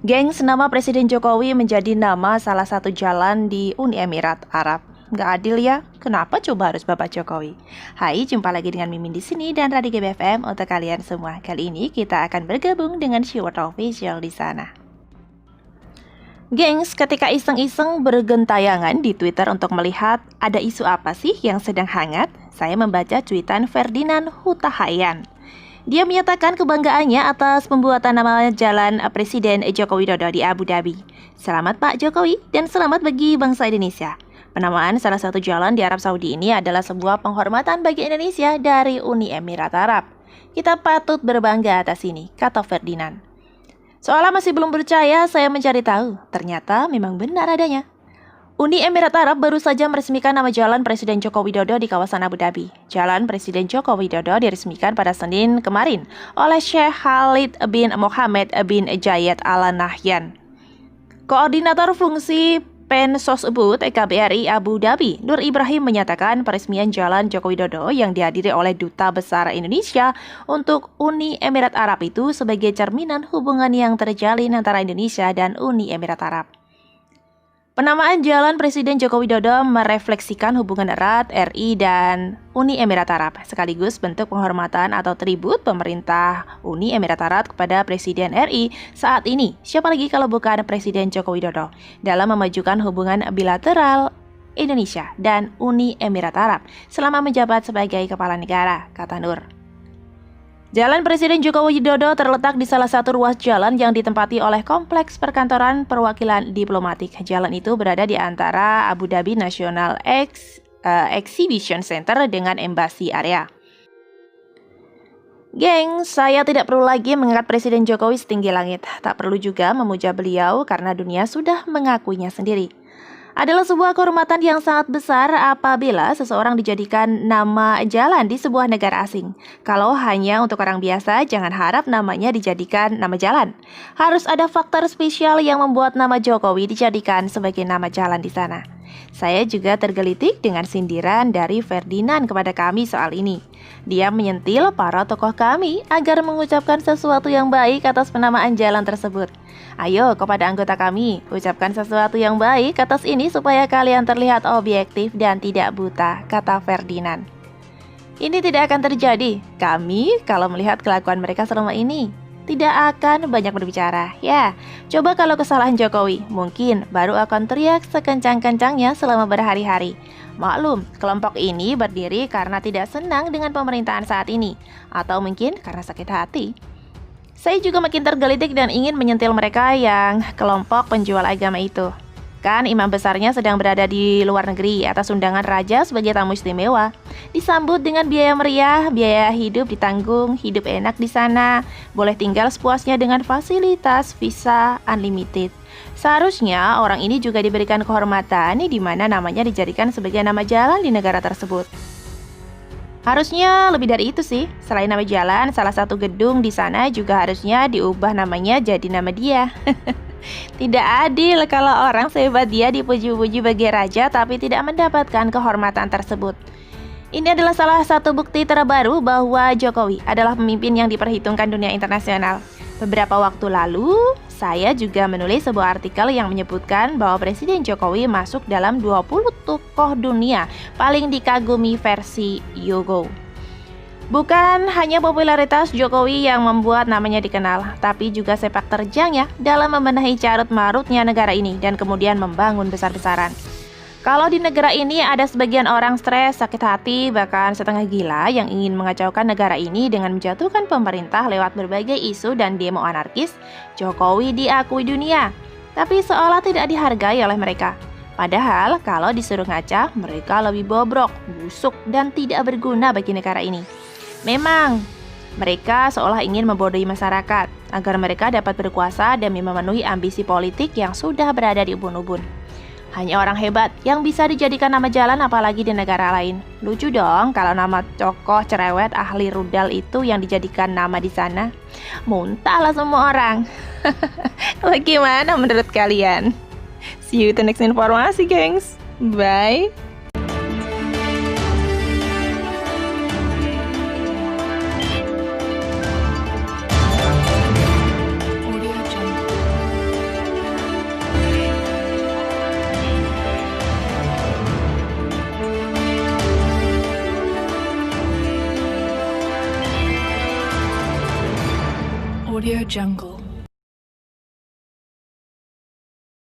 Gengs, nama Presiden Jokowi menjadi nama salah satu jalan di Uni Emirat Arab. Nggak adil ya? Kenapa coba harus Bapak Jokowi? Hai, jumpa lagi dengan Mimin di sini dan Radio GBFM untuk kalian semua. Kali ini kita akan bergabung dengan Shiword Official di sana. Gengs, ketika iseng-iseng bergentayangan di Twitter untuk melihat ada isu apa sih yang sedang hangat, saya membaca cuitan Ferdinand Hutahayan. Dia menyatakan kebanggaannya atas pembuatan nama jalan Presiden Joko Widodo di Abu Dhabi. Selamat Pak Jokowi dan selamat bagi bangsa Indonesia. Penamaan salah satu jalan di Arab Saudi ini adalah sebuah penghormatan bagi Indonesia dari Uni Emirat Arab. Kita patut berbangga atas ini, kata Ferdinand. Seolah masih belum percaya, saya mencari tahu. Ternyata memang benar adanya. Uni Emirat Arab baru saja meresmikan nama jalan Presiden Joko Widodo di kawasan Abu Dhabi. Jalan Presiden Joko Widodo diresmikan pada Senin kemarin oleh Sheikh Khalid bin Mohammed bin Zayed Al Nahyan. Koordinator fungsi Pensosbud KBRI Abu Dhabi, Nur Ibrahim menyatakan peresmian jalan Joko Widodo yang dihadiri oleh Duta Besar Indonesia untuk Uni Emirat Arab itu sebagai cerminan hubungan yang terjalin antara Indonesia dan Uni Emirat Arab. Penamaan jalan Presiden Joko Widodo merefleksikan hubungan erat RI dan Uni Emirat Arab, sekaligus bentuk penghormatan atau tribut pemerintah Uni Emirat Arab kepada Presiden RI saat ini. Siapa lagi kalau bukan Presiden Joko Widodo dalam memajukan hubungan bilateral Indonesia dan Uni Emirat Arab selama menjabat sebagai kepala negara, kata Nur. Jalan Presiden Joko Widodo terletak di salah satu ruas jalan yang ditempati oleh kompleks perkantoran perwakilan diplomatik. Jalan itu berada di antara Abu Dhabi National Exhibition Center dengan Embassy Area. Geng, saya tidak perlu lagi mengangkat Presiden Jokowi setinggi langit. Tak perlu juga memuja beliau karena dunia sudah mengakuinya sendiri. Adalah sebuah kehormatan yang sangat besar apabila seseorang dijadikan nama jalan di sebuah negara asing. Kalau hanya untuk orang biasa, jangan harap namanya dijadikan nama jalan. Harus ada faktor spesial yang membuat nama Jokowi dijadikan sebagai nama jalan di sana. Saya juga tergelitik dengan sindiran dari Ferdinand kepada kami soal ini. Dia menyentil para tokoh kami agar mengucapkan sesuatu yang baik atas penamaan jalan tersebut. Ayo kepada anggota kami, ucapkan sesuatu yang baik atas ini supaya kalian terlihat objektif dan tidak buta, kata Ferdinand. Ini tidak akan terjadi. Kami kalau melihat kelakuan mereka selama ini tidak akan banyak berbicara. Ya, coba kalau kesalahan Jokowi, mungkin baru akan teriak sekencang-kencangnya selama berhari-hari. Maklum, kelompok ini berdiri karena tidak senang dengan pemerintahan saat ini, atau mungkin karena sakit hati. Saya juga makin tergelitik dan ingin menyentil mereka yang kelompok penjual agama itu. Kan imam besarnya sedang berada di luar negeri atas undangan raja sebagai tamu istimewa. Disambut dengan biaya meriah, biaya hidup ditanggung, hidup enak di sana, boleh tinggal sepuasnya dengan fasilitas visa unlimited. Seharusnya orang ini juga diberikan kehormatan di mana namanya dijadikan sebagai nama jalan di negara tersebut. Harusnya lebih dari itu sih. Selain nama jalan, salah satu gedung di sana juga harusnya diubah namanya jadi nama dia. Tidak adil kalau orang sehebat dia dipuji-puji sebagai raja tapi tidak mendapatkan kehormatan tersebut. Ini adalah salah satu bukti terbaru bahwa Jokowi adalah pemimpin yang diperhitungkan dunia internasional. Beberapa waktu lalu, saya juga menulis sebuah artikel yang menyebutkan bahwa Presiden Jokowi masuk dalam 20 tokoh dunia paling dikagumi versi Yogo. Bukan hanya popularitas Jokowi yang membuat namanya dikenal, tapi juga sepak terjangnya dalam membenahi carut marutnya negara ini dan kemudian membangun besar-besaran. Kalau di negara ini ada sebagian orang stres, sakit hati, bahkan setengah gila yang ingin mengacaukan negara ini dengan menjatuhkan pemerintah lewat berbagai isu dan demo anarkis, Jokowi diakui dunia, tapi seolah tidak dihargai oleh mereka. Padahal kalau disuruh ngaca, mereka lebih bobrok, busuk, dan tidak berguna bagi negara ini. Memang, mereka seolah ingin membodohi masyarakat agar mereka dapat berkuasa demi memenuhi ambisi politik yang sudah berada di ubun-ubun. Hanya orang hebat yang bisa dijadikan nama jalan apalagi di negara lain. Lucu dong kalau nama tokoh cerewet ahli rudal itu yang dijadikan nama di sana. Muntahlah semua orang. Bagaimana menurut kalian? See you to next informasi, gengs. Bye. Audio Jungle.